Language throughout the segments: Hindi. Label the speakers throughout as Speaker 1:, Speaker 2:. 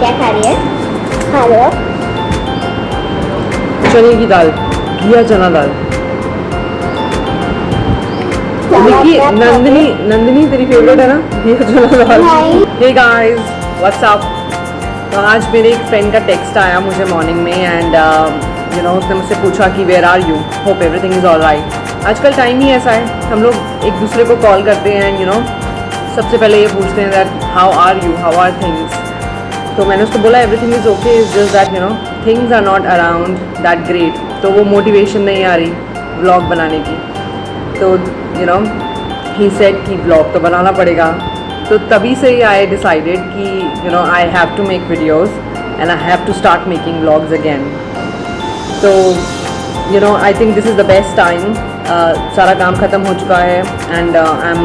Speaker 1: क्या खा रही है? खा लो।
Speaker 2: चने की दाल, घिया चना दाल। देखिए नंदिनी, नंदिनी तेरी फेवरेट है ना घिया चना दाल। Hey guys, what's up. तो आज मेरे एक फ्रेंड का टेक्स्ट आया मुझे मॉर्निंग में एंड यू नो उसने मुझसे पूछा कि where are you, hope everything is all right. आजकल टाइम ही ऐसा है, हम लोग एक दूसरे को कॉल करते हैं एंड यू नो सबसे पहले ये पूछते हैं that how are you, how are things. तो मैंने उसको बोला everything is okay, is just that you know things are not around that great. तो वो मोटिवेशन नहीं आ रही व्लॉग बनाने की। तो यू नो ही सेड कि व्लॉग तो बनाना पड़ेगा। तो तभी से ही आई डिसाइडेड कि you know I have to make videos and I have to start making vlogs again. तो you know I think this is the best time. सारा काम ख़त्म हो चुका है and I am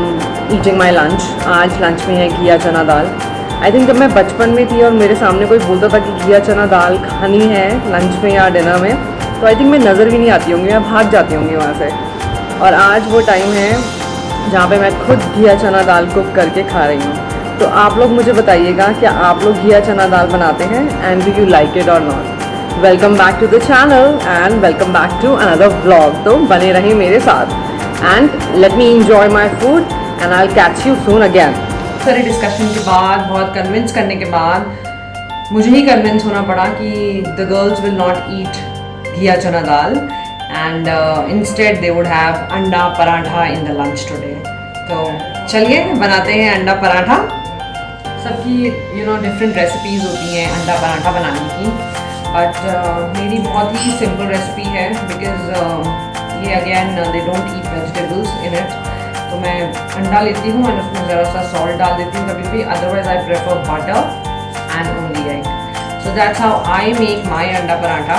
Speaker 2: eating my lunch. आज लंच में है घिया चना दाल। आई थिंक जब मैं बचपन में थी और मेरे सामने कोई बोलता था कि घिया चना दाल खानी है लंच में या डिनर में, तो आई थिंक मैं नज़र भी नहीं आती होंगी, मैं भाग जाती होंगी वहाँ से। और आज वो टाइम है जहाँ पे मैं खुद घिया चना दाल कुक करके खा रही हूँ। तो आप लोग मुझे बताइएगा कि आप लोग घिया चना दाल बनाते हैं and do you like it और not. Welcome back to the channel and welcome back to another vlog. तो बने रहें मेरे साथ and let me enjoy my food and I will catch you soon again. सारे डिस्कशन के बाद, बहुत कन्विंस करने के बाद मुझे ही कन्विंस होना पड़ा कि the girls will not eat घिया चना दाल and instead they would have अंडा पराठा इन द लंच टुडे। तो चलिए बनाते हैं अंडा पराठा। सबकी यू नो डिफरेंट रेसिपीज़ होती हैं अंडा पराठा बनाने की, बट मेरी बहुत ही सिंपल रेसिपी है बिकॉज ये again they don't eat vegetables in it. तो मैं अंडा लेती हूँ और उसमें ज़रा सा सॉल्ट डाल देती हूँ कभी भी, otherwise I prefer butter and only egg. So that's how I make my अंडा पराठा।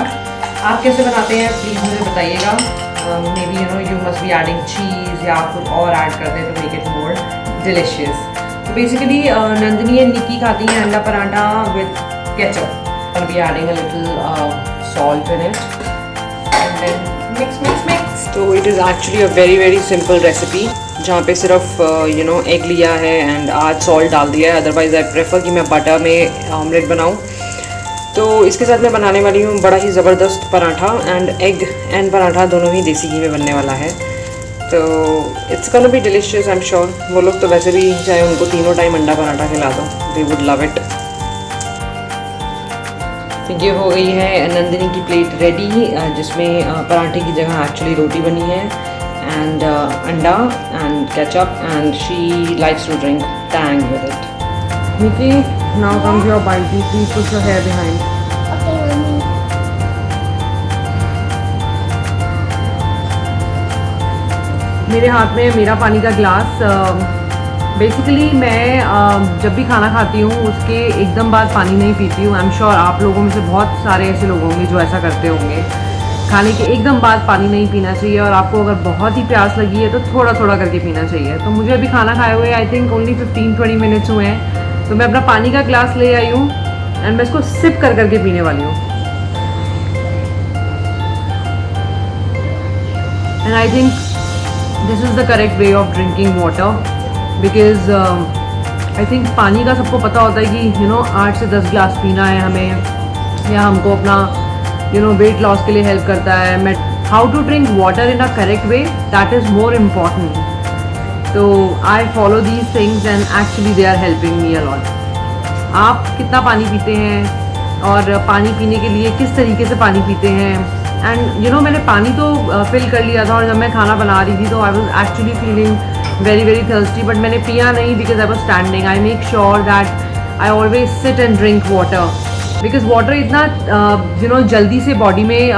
Speaker 2: आप कैसे बनाते हैं प्लीज़ मुझे बताइएगा। Maybe you know you must be adding cheese या आप कुछ और ऐड करते हैं to make it more delicious. तो बेसिकली नंदिनी एंड निकी खाती हैं अंडा पराठा with ketchup. I'll be adding a little salt in it and then mix. तो it is actually a very simple recipe जहाँ पे सिर्फ यू नो एग लिया है एंड आज सॉल्ट डाल दिया है। अदरवाइज आई प्रेफर कि मैं बटर में ऑमलेट बनाऊँ। तो इसके साथ मैं बनाने वाली हूँ बड़ा ही ज़बरदस्त paratha and egg and paratha दोनों ही देसी घी में बनने वाला है। तो it's gonna be delicious I am sure. वो लोग तो वैसे भी चाहे उनको तीनों टाइम अंडा पराठा खिला दो दे वुड लव इट। ये हो गई है नंदिनी की प्लेट रेडी जिसमें पराठे की जगह एक्चुअली रोटी बनी है एंड अंडा and ketchup and she likes to drink Tang with it. Nikki, now comes your bite, please put your hair behind.
Speaker 1: Okay mummy.
Speaker 2: मेरे हाथ में मेरा पानी का ग्लास। बेसिकली मैं जब भी खाना खाती हूँ उसके एकदम बाद पानी नहीं पीती हूँ। आई एम श्योर आप लोगों में से बहुत सारे ऐसे लोग होंगे जो ऐसा करते होंगे। खाने के एकदम बाद पानी नहीं पीना चाहिए और आपको अगर बहुत ही प्यास लगी है तो थोड़ा थोड़ा करके पीना चाहिए। तो मुझे अभी खाना खाए हुए आई थिंक ओनली 15-20 मिनट्स हुए हैं। तो मैं अपना पानी का ग्लास ले आई हूँ एंड मैं इसको सिप कर करके पीने वाली हूँ। And I think this is the correct way of drinking water because I think पानी का सबको पता होता है कि यू नो 8 से 10 ग्लास पीना है हमें, या हमको अपना यू नो वेट लॉस के लिए हेल्प करता है। मैं how to drink water in a correct way that is more important. तो I follow these things and actually they are helping me a lot. आप कितना पानी पीते हैं और पानी पीने के लिए किस तरीके से पानी पीते हैं? एंड यू नो मैंने पानी तो फिल कर लिया था और जब मैं खाना बना रही थी तो I was actually feeling very thirsty, but मैंने पिया नहीं because I was standing. I make sure that I always sit and drink water because water इतना यू नो जल्दी से बॉडी में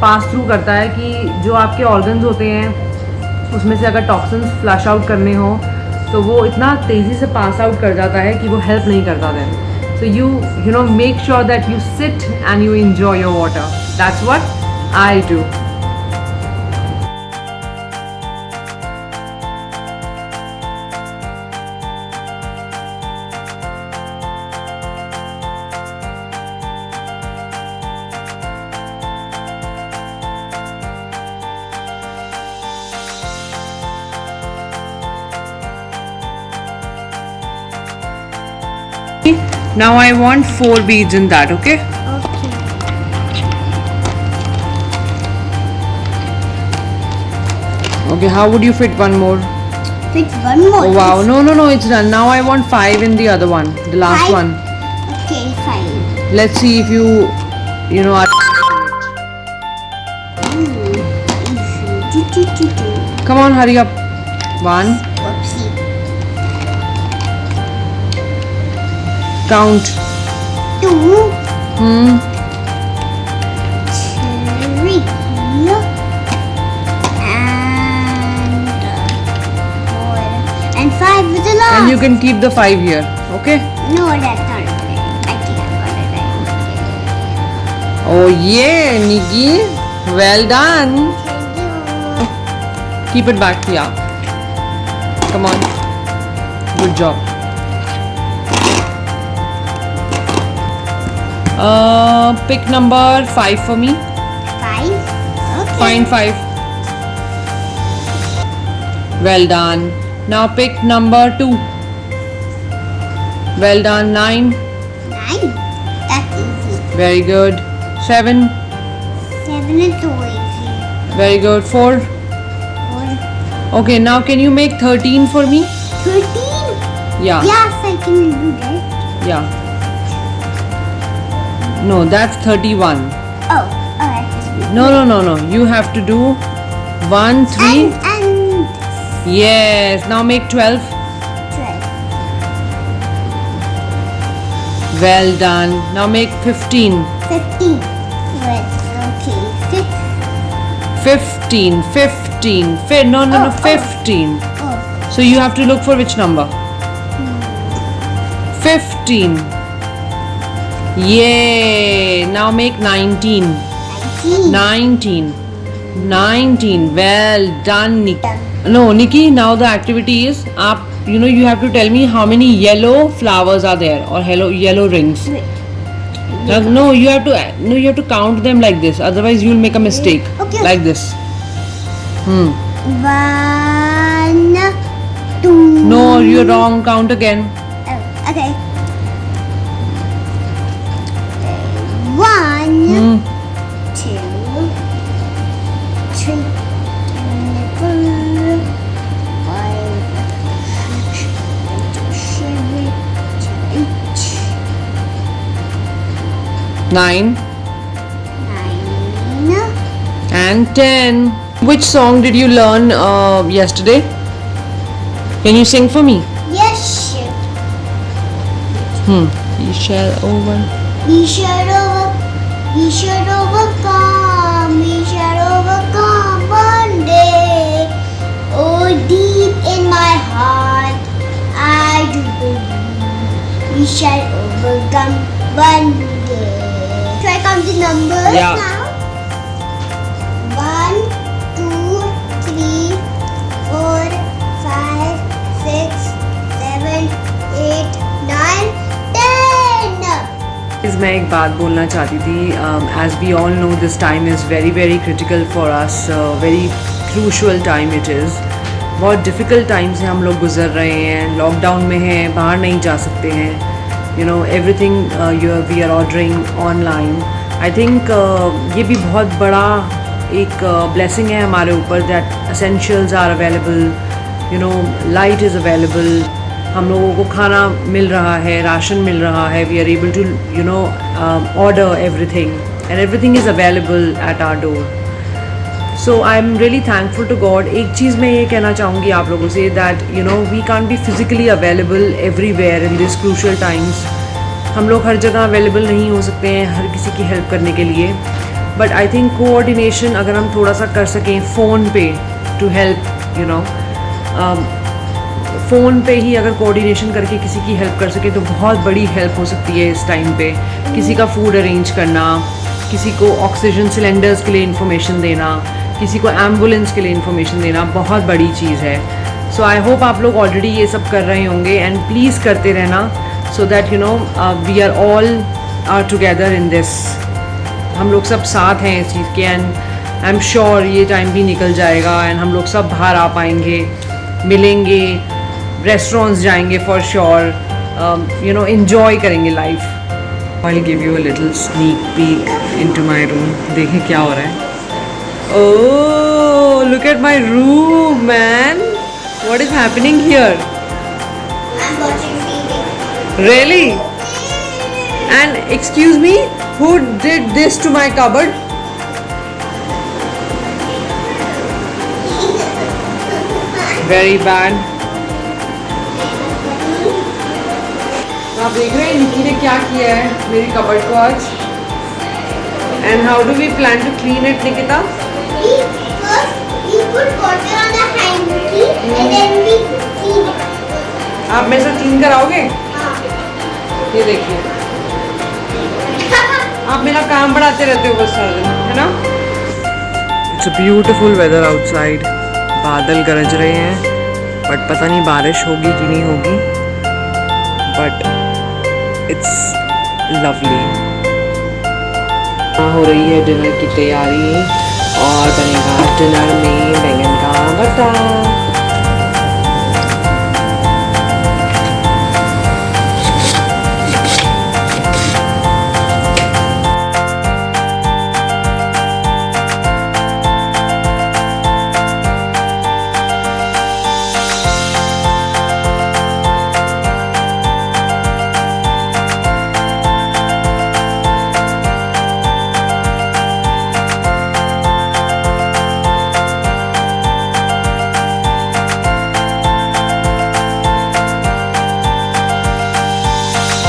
Speaker 2: पास थ्रू करता है कि जो आपके ऑर्गन्स होते हैं उसमें से अगर टॉक्सिन्स फ्लश आउट करने हो तो वो इतना तेज़ी से पास आउट कर जाता है कि वो हेल्प नहीं करता then. So you know make sure that you sit and you enjoy your water. That's what I do. Now I want 4 beads in that, okay?
Speaker 1: Okay.
Speaker 2: Okay, how would you fit one more?
Speaker 1: Fit one more.
Speaker 2: Oh wow, no, it's done. Now I want 5 in the other one, the last
Speaker 1: 5?
Speaker 2: one.
Speaker 1: Okay, fine.
Speaker 2: Let's see if you are.
Speaker 1: Easy.
Speaker 2: Come on, hurry up. 1,
Speaker 1: Whoopsie.
Speaker 2: count.
Speaker 1: 2,
Speaker 2: Hmm.
Speaker 1: 3, and 5 is the last.
Speaker 2: And you can keep the 5 here, okay?
Speaker 1: No, that's not okay. I think I got it right.
Speaker 2: Oh yeah, Nikki. Well done.
Speaker 1: Thank you.
Speaker 2: Keep it back, yeah. Come on. Good job. Pick number 5 for me.
Speaker 1: 5. Okay.
Speaker 2: Find 5. Well done. Now pick number 2. Well done. 9.
Speaker 1: 9. That's easy.
Speaker 2: Very good. 7.
Speaker 1: 7 is too easy.
Speaker 2: Very good. 4.
Speaker 1: 4.
Speaker 2: Okay, now can you make 13 for me?
Speaker 1: 13?
Speaker 2: Yeah.
Speaker 1: Yes, I can do that.
Speaker 2: Yeah. No, that's 31.
Speaker 1: Oh, alright.
Speaker 2: No. You have to do 1, 3.
Speaker 1: And
Speaker 2: Yes. Now make 12.
Speaker 1: 12.
Speaker 2: Well done. Now make 15.
Speaker 1: 15. Well, okay.
Speaker 2: 15. No, 15.
Speaker 1: Oh,
Speaker 2: So you have to look for which number? 15. Yay! Now make 19.
Speaker 1: 19.
Speaker 2: 19. Well done, Nikki.
Speaker 1: Done.
Speaker 2: No, Nikki, now the activity is you have to tell me how many yellow flowers are there or yellow rings.
Speaker 1: Wait.
Speaker 2: No, you have to count them like this. Otherwise, you'll make a mistake.
Speaker 1: Okay.
Speaker 2: Like this.
Speaker 1: 1, 2.
Speaker 2: No, you're wrong. Count again.
Speaker 1: Oh, okay. 1,
Speaker 2: Hmm.
Speaker 1: 2, 3, 4, 5, 6, 7, 8,
Speaker 2: 9
Speaker 1: 9.
Speaker 2: and 10. Which song did you learn yesterday? Can you sing for me?
Speaker 1: Yes.
Speaker 2: We shall overcome.
Speaker 1: We shall overcome one day. Oh, deep in my heart, I do believe we shall overcome one day. Should I count the numbers
Speaker 2: Yeah.
Speaker 1: now? 1, 2, 3, 4, 5, 6, 7, 8, 9, 10.
Speaker 2: मैं एक बात बोलना चाहती थी. As we all know, this time is very very critical for us. Very crucial time it is. बहुत difficult time से हम लोग गुजर रहे हैं. लॉकडाउन में हैं, बाहर नहीं जा सकते हैं. Everything we are ordering online. I think ये भी बहुत बड़ा एक blessing है हमारे ऊपर that essentials are available. Light is available. हम लोगों को खाना मिल रहा है, राशन मिल रहा है. We are able to order everything and everything is available at our door. So I'm really thankful to God. एक चीज़ मैं ये कहना चाहूँगी आप लोगों से that we can't be physically available everywhere in these crucial times. हम लोग हर जगह available नहीं हो सकते हैं हर किसी की help करने के लिए. But I think coordination अगर हम थोड़ा सा कर सकें फ़ोन पे to help फ़ोन पे ही अगर कोऑर्डिनेशन करके किसी की हेल्प कर सके तो बहुत बड़ी हेल्प हो सकती है इस टाइम पे. किसी का फूड अरेंज करना, किसी को ऑक्सीजन सिलेंडर्स के लिए इन्फॉर्मेशन देना, किसी को एम्बुलेंस के लिए इन्फॉर्मेशन देना बहुत बड़ी चीज़ है. सो आई होप आप लोग ऑलरेडी ये सब कर रहे होंगे एंड प्लीज़ करते रहना so that we are all are together in this. हम लोग सब साथ हैं इस चीज़ के एंड आई एम श्योर ये टाइम भी निकल जाएगा एंड हम लोग सब बाहर आ पाएंगे, मिलेंगे, रेस्टोरेंट्स जाएंगे for sure, you know enjoy करेंगे life. I will give you a little sneak peek into my room. देखें क्या हो रहा है. Oh look at my room man. What is happening here?
Speaker 1: I'm watching TV.
Speaker 2: Really? And excuse me, who did this to my cupboard? Very bad. आप देख रहे हैं निकी ने क्या किया है मेरी कबर्ड को आज. And how do we plan to clean it, Nikita?
Speaker 1: We put water on the hanky and then we clean it.
Speaker 2: आप मेरे साथ क्लीन कराओगे? ये देखिए आप मेरा काम बढ़ाते रहते हो बस सारा दिन, है ना. It's a beautiful weather outside. बादल गरज रहे हैं बट पता नहीं बारिश होगी कि नहीं होगी. But it's lovely. हो रही है डिनर की तैयारी और बनेगा डिनर में बैंगन का भरता.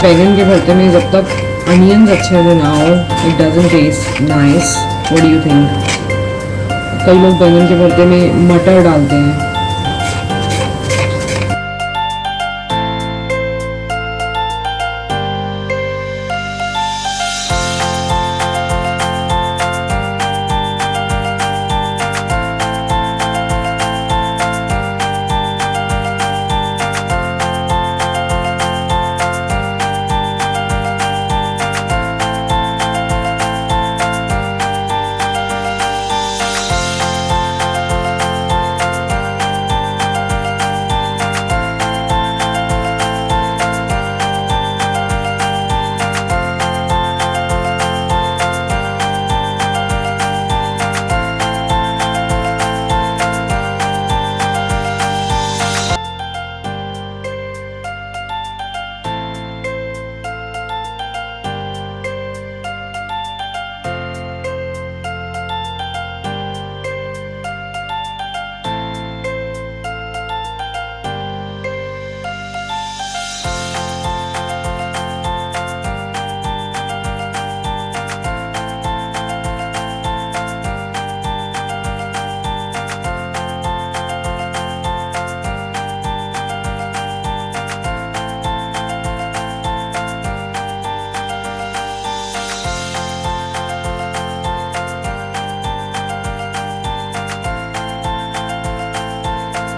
Speaker 2: बैंगन के भरते में जब तक अनियंस अच्छे से ना हो it doesn't taste nice. What do you think? कई लोग बैंगन के भरते में मटर डालते हैं.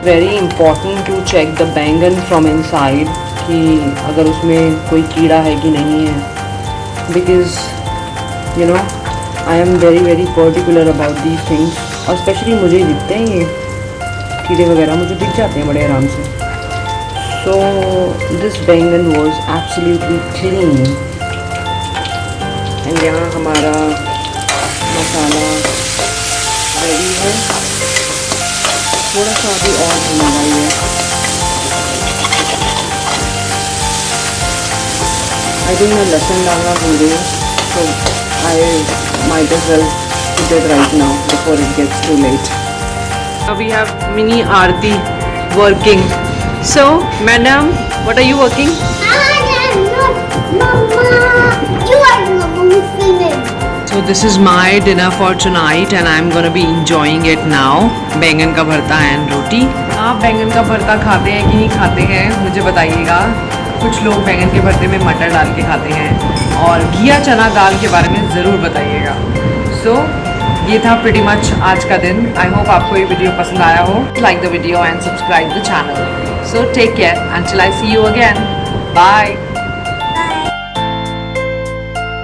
Speaker 2: Very important to check the baingan from inside कि अगर उसमें कोई कीड़ा है कि नहीं है. Because you know I am very very particular about these things. और स्पेशली मुझे ही दिखते हैं ये कीड़े वगैरह मुझे दिख जाते हैं बड़े आराम से. सो दिस बैंगन वॉज एब्सोल्युटली क्लीन. एंड यहाँ हमारा मसाला रेडी है. थोड़ा सा अभी और भूनना है. आई थिंक मैं लहसुन डालना भूल गई हूँ. So I might as well put it right now before it gets too late. Now we have Mini Aarti working. So, madam, what are you working?
Speaker 1: I am not Mama. You are Mama who's filming.
Speaker 2: So this is my dinner for tonight and I'm gonna be enjoying it now. बैंगन का भरता and रोटी. आप बैंगन का भरता खाते हैं कि नहीं खाते हैं मुझे बताइएगा. कुछ लोग बैंगन के भरते में मटर डाल के खाते हैं और घिया चना दाल के बारे में ज़रूर बताइएगा. So ये था pretty much आज का दिन. आई होप आपको ये वीडियो पसंद आया हो. Like the video and subscribe the channel. So take care until I see you again. Bye.